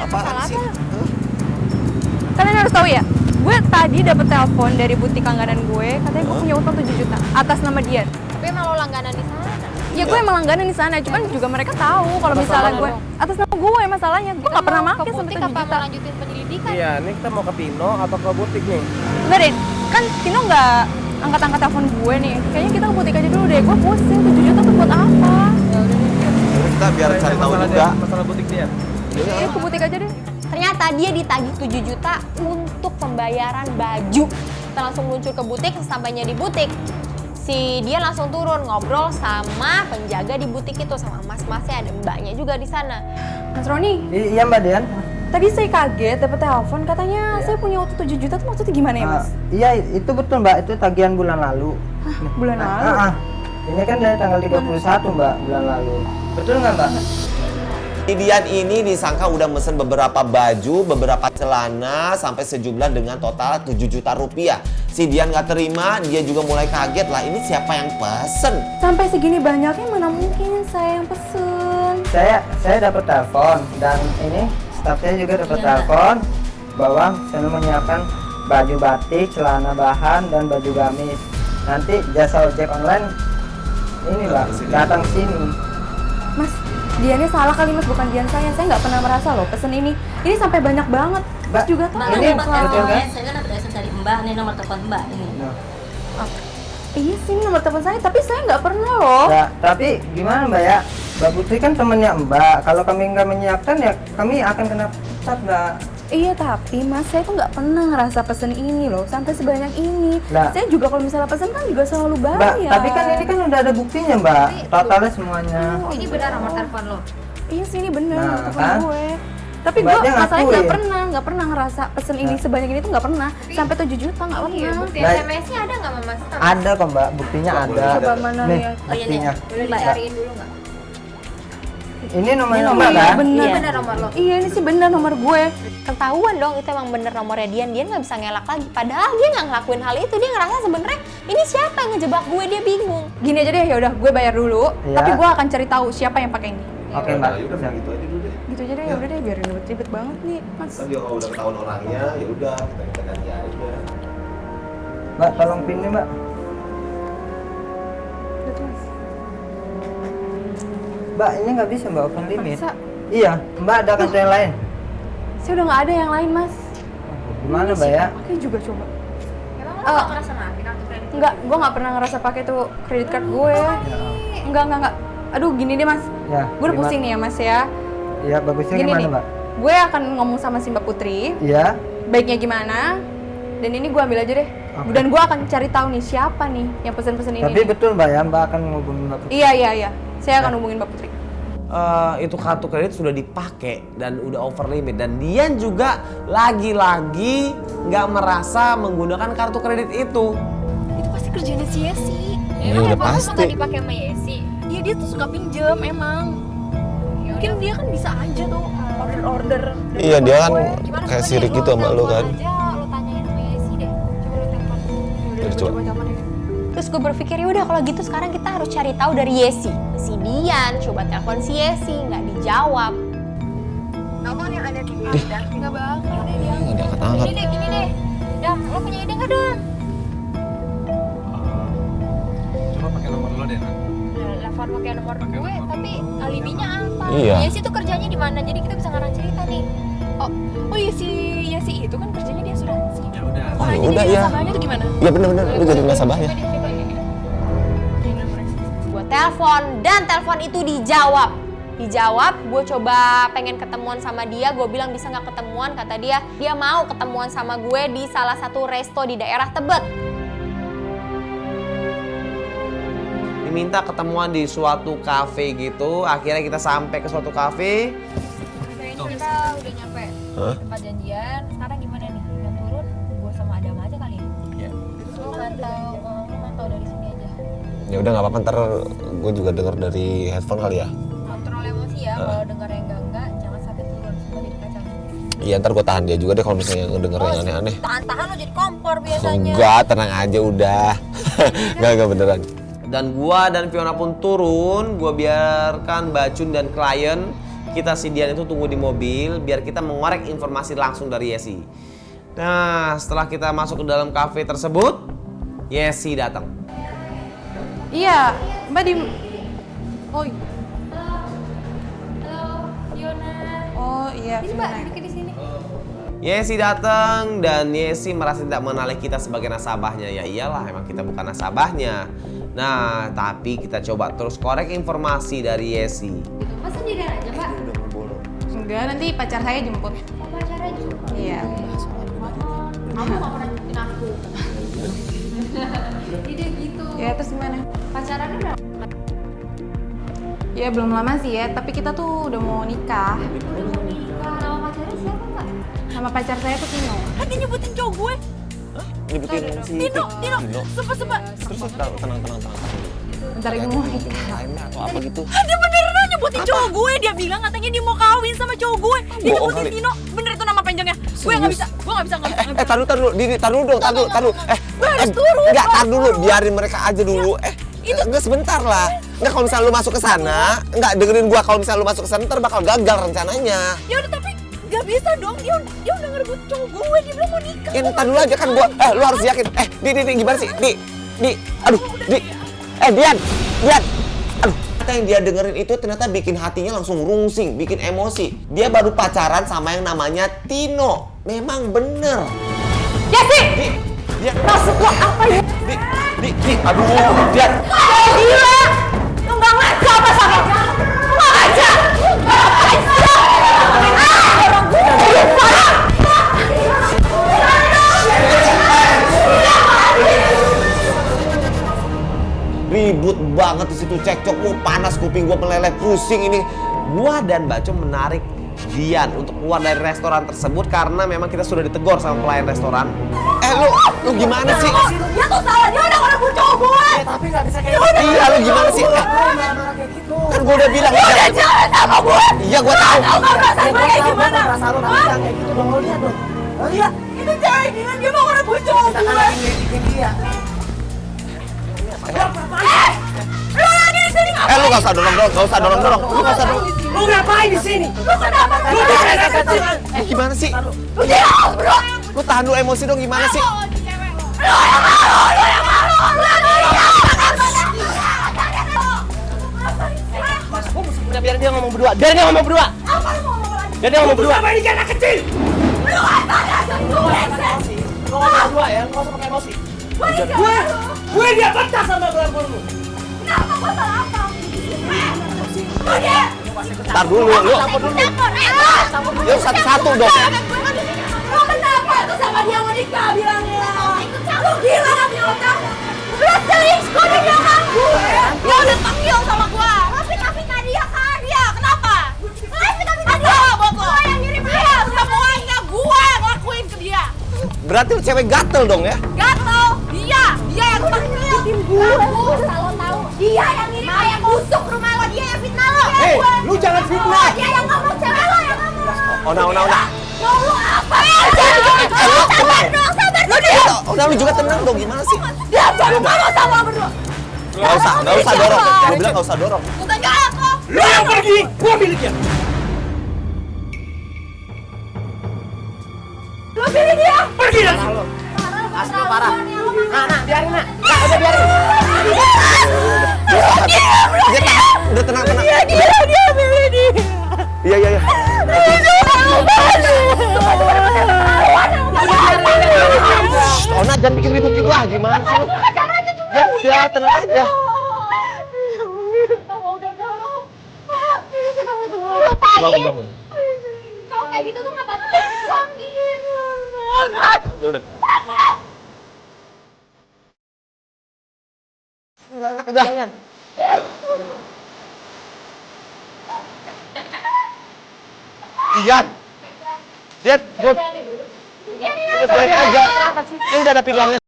Apaan sih? Kalian harus tahu ya, gue tadi dapet telepon dari butik langganan gue, katanya gue punya utang 7 juta atas nama dia. Tapi emang lo langganan di sana? Ya gue emang langganan di sana, cuman juga mereka tahu kalau misalnya gue atas nama gue masalahnya, gue nggak pernah makin sampai 7 apa juta. lanjutin penyelidikan? Iya, ini kita mau ke Pino atau ke butik nih? Enggak deh, kan Tino nggak angkat-angkat telepon gue nih. Kayaknya kita ke butik aja dulu deh, gue pusing 7 juta tuh buat apa? Jadi kita biar cari tahu juga. Masalah butik dia. Ya ke butik aja deh. Ternyata dia ditagih 7 juta untuk pembayaran baju. Kita langsung muncul ke butik, sesampainya di butik si dia langsung turun ngobrol sama penjaga di butik itu, sama mas-masnya, ada mbaknya juga di sana. Mas Roni, Iya Mbak Dian. tadi saya kaget dapet telepon katanya saya punya utang 7 juta tuh maksudnya gimana ya Mas? Iya itu betul Mbak, itu tagihan bulan lalu. Bulan lalu? Ini kan dari tanggal 31 Mbak, bulan lalu. Betul nggak Mbak? Si Dian ini disangka udah mesen beberapa baju, beberapa celana sampai sejumlah dengan total 7 juta rupiah. Si Dian nggak terima, dia juga mulai kaget lah. Ini siapa yang pesen? Sampai segini banyaknya mana mungkin saya yang pesen. Saya dapat telepon dan ini staf saya juga dapat telepon bahwa saya menyiapkan baju batik, celana bahan dan baju gamis. Nanti jasa ojek online ini Mbak datang sini. Mas, Diannya salah kali Mas, bukan Dian saya. Saya nggak pernah merasa loh pesen ini. Ini sampai banyak banget. Mas Mbak, juga tahu. ini Ini betul kan? Saya kan dapat SMS dari Mbak, nih nomor telepon Mbak ini. Iya sih, ini nomor telepon saya, tapi saya nggak pernah loh. Ya, tapi gimana Mbak ya? Mbak Putri kan temennya Mbak. Kalau kami nggak menyiapkan ya kami akan kena pecat Mbak. Iya tapi Mas, saya tuh nggak pernah ngerasa pesen ini loh, sampai sebanyak ini. Lah. Saya juga kalau misalnya pesen kan juga selalu Mbak, bayar. tapi kan ini kan udah ada buktinya Mbak. Totalnya semuanya. Ini benar nomor telepon lo? Iya sih, ini bener Nah, nomor telepon kan? gue. Tapi gue Mbaknya masalahnya ngakuin. nggak pernah ngerasa pesen ini sebanyak ini tuh nggak pernah. Sampai 7 juta nggak Iya, pernah. bukti Baik. SMS-nya ada nggak Mas? Ada kok Mbak, buktinya ada. Coba mana Nih, lihat. Oh, iya nih. buktinya. Boleh dicariin dulu nggak? Ini nomornya Iya, Mbak kan? bener. Ini benar nomor lo? Iya ini sih bener nomor gue. Ketahuan dong itu emang bener nomornya Dian. Dian nggak bisa ngelak lagi. Padahal dia nggak ngelakuin hal itu. Dia ngerasa sebenarnya ini siapa yang ngejebak gue, dia bingung. Gini aja deh, ya udah gue bayar dulu. Iya. Tapi gue akan cari tahu siapa yang pakai ini. Oke Mbak. Ya udah gitu aja dulu deh. Gitu aja deh, ya udah deh, biar ribet banget nih, Mas. Kan dia kalau udah ketahuan orangnya, ya udah kita ganti aja. Mbak, tolong pinnya Mbak. Udah tuh, Mas. Mbak, ini nggak bisa Mbak open limit. Masa? Iya, Mbak ada kartu yang lain. Saya udah nggak ada yang lain, Mas. Gimana Mbak ya? Pakai juga coba. Emang lo Ah. nggak ngerasa maafin kartu kredit? Enggak, gue nggak pernah ngerasa pakai tuh kredit card gue. Enggak. Aduh, gini deh, Mas. Ya. Gue udah pusing nih ya, Mas ya. Iya, bagusnya Gini gimana nih, Mbak? gue akan ngomong sama si Mbak Putri. Iya. Baiknya gimana? Dan ini gue ambil aja deh. Oke. Dan gue akan cari tahu nih siapa nih yang pesen-pesen ini. Tapi nih. betul Mbak ya, Mbak akan ngubungin Mbak Putri. Iya. Saya akan hubungin Mbak Putri. Itu kartu kredit sudah dipakai dan udah over limit, dan Dian juga lagi-lagi nggak merasa menggunakan kartu kredit itu. Itu pasti kerjanya si Yesi. Iya, udah pasti. Nggak dipakai sama Yesi. Dia tuh suka pinjem emang. Mungkin dia kan bisa aja tuh order. Iya, dia kan Gimana kayak coba sirik deh, gitu sama lo kan. aja, lo tanyain sama Yesi deh. Coba lo telepon. Udah, coba. Terus gue berpikir ya udah kalau gitu sekarang kita harus cari tahu dari Yesi. Si Dian coba telepon si Yesi, nggak dijawab. Nomor yang ada di Anda nggak bakal deh dia. Nggak diangkat-angkat. Gini deh. Dam, lo punya ide nggak Dam? Coba pakai nomor lo deh. Telepon pakai nomor gue, tapi alibinya apa? Iya. Yesi tuh kerjanya di mana? Jadi kita bisa ngarang cerita nih. Oh Yesi itu kan kerjanya di asuransi. Ya udah. Oh, ya udah ya. Nasabahnya tuh gimana? Iya bener-bener, lu jadi nasabahnya. Gue telepon dan telepon itu dijawab. Gue coba pengen ketemuan sama dia, gue bilang bisa nggak ketemuan, kata dia mau ketemuan sama gue di salah satu resto di daerah Tebet. Diminta ketemuan di suatu kafe gitu, akhirnya kita sampai ke suatu kafe. Kita udah nyampe Hah? tempat janjian, sekarang gimana nih? Yang turun, gue sama Adam aja kali ya? Iya. Lo mantau dari sini aja. Ya udah nggak apa-apa, ntar gue juga denger dari headphone kali ya. Kontrol emosi ya, kalau denger yang enggak, jangan sampai turun, semua jadi kacau. Iya, ntar gue tahan dia juga deh kalau misalnya ngedenger yang aneh-aneh. Tahan-tahan lo jadi kompor biasanya. Enggak, tenang aja udah. Enggak beneran. Dan gua dan Fiona pun turun, gua biarkan Bacun dan klien kita si Dian itu tunggu di mobil biar kita mengorek informasi langsung dari Yesi. Nah, setelah kita masuk ke dalam kafe tersebut, Yesi datang. Iya, Mbak di... Oh, Halo, Yona. oh iya. Ini Mbak, duduknya di sini. Yesi datang dan Yesi merasa tidak mengenali kita sebagai nasabahnya. Ya iyalah, emang kita bukan nasabahnya. Nah, tapi kita coba terus korek informasi dari Yesi. Gitu. Masa sendirian aja, Mbak? Enggak, nanti pacar saya jemput. Oh, pacarnya juga. Iya. Kamu gak pernah jemputin aku. Jadi gitu. Ya, terus gimana? Pacarannya udah Ya belum lama sih ya, tapi kita tuh udah mau nikah. mau nikah. Nama pacarnya siapa, Mbak? Sama pacar saya tuh Tino. Dia nyebutin cowok gue. Nyebutin si Tino, sumpah. Terus tenang. Bentar lagi mau nikah. Lainnya atau apa gitu? Dia beneran nyebutin cowok gue. Dia bilang katanya dia mau kawin sama cowok gue. Dia Bohong nyebutin kali. Tino. Bener itu nama panjangnya. Gue nggak bisa. Tar dulu, Dini, tar dulu dong. Gue harus turun. Enggak, tar dulu, biarin mereka aja dulu. Enggak sebentar lah. Enggak, kalau misalnya lu masuk ke sana, enggak dengerin gua, kalau misalnya lu masuk ke sana ntar bakal gagal rencananya. Ya udah tapi nggak bisa dong. Dia udah ngerebut cowok gue. Dia bilang mau nikah. Ya ntar dulu aja kan gua, lu harus yakin. Di gimana sih? Aduh, Dian. Aduh, kata yang dia dengerin itu ternyata bikin hatinya langsung rungsing, bikin emosi. Dia baru pacaran sama yang namanya Tino. Memang bener. Yesi! Dia Maksud lo apa ya? aduh, Dian. Gila! Lo nggak ngaca apa sama? Nggak ngaca! Ngapain sih lo? Orang gue parah! Ribut banget di situ, cekcok, panas, kuping gua meleleh, pusing ini. Gua dan Baco menarik Dian untuk keluar dari restoran tersebut karena memang kita sudah ditegur sama pelayan restoran. Lu gimana sih? Dia tuh salah. Dia udah ngerebut cowok gue. Tapi nggak bisa kayak gitu. Iya, lu gimana sih? Marah kayak gitu. Kan gua udah bilang Dia jalan sama gue. Iya, gua tahu. Tahu nggak perasaan gue kayak gimana? Perasaan lu tapi jangan kayak gitu dong. Lo lihat dong. Lo lihat. Itu cewek gila. Dia mau ngerebut cowok Kita kan gue. lagi ngedikin dia. Lu lagi di sini Lu nggak usah dorong. Lu nggak usah dorong. Lu ngapain di sini? Lu kenapa? Lu di mana kecil? Lu gimana sih? Lu diam, bro. Lu tahan dulu emosi dong, gimana sih? Udah biar dia ngomong berdua. Biar dia ngomong berdua. Biar dia ngomong berdua. Apa ini anak kecil? Lu ngomong berdua ya, nggak usah pakai emosi. Gue dia betah sama belakang lu. Kenapa gua salah apa? Tar dulu, lu. Lu satu-satu dong. Lu kenapa itu sama dia mau nikah bilangnya? Lu gila gak punya otak? Lu selingkuh di belakang gue. Dia udah panggil sama gua. Lu fitnah dia kan? Dia kenapa? Lu fitnah dia. Gua yang ngirim dia. Semuanya gua ngelakuin ke dia. Berarti lu cewek gatel dong ya? Gatel. Dia yang panggil. Bagus, kalau tahu. Dia yang ngirim kayak busuk rumah lo. Dia yang fitnah lo. Lu jangan fitnah. Dia yang ngomong, cewek lo yang ngomong. Ona. Mau lu apa? Sabar dong. Udah lu juga tenang dong, gimana sih? Dia jangan ngomong sama berdua. Nggak usah dorong. Gua bilang nggak usah dorong. Bukan jalan kok. Lu yang pergi, gua miliknya. Lu pilih dia. Pergi dari sini. Asli lu parah. Nah, biarin, Nak. Nah, udah biarin. Udah tenang. Dia pilih dia. Iya. Ona, jangan bikin ribut lah, gimana sih lu? Ya udah, tenang aja. Bangun. Kau kayak gitu tuh ngapa? Panggil. Udah. Dian, Bud. Baik aja. Ini udah ada pilihannya.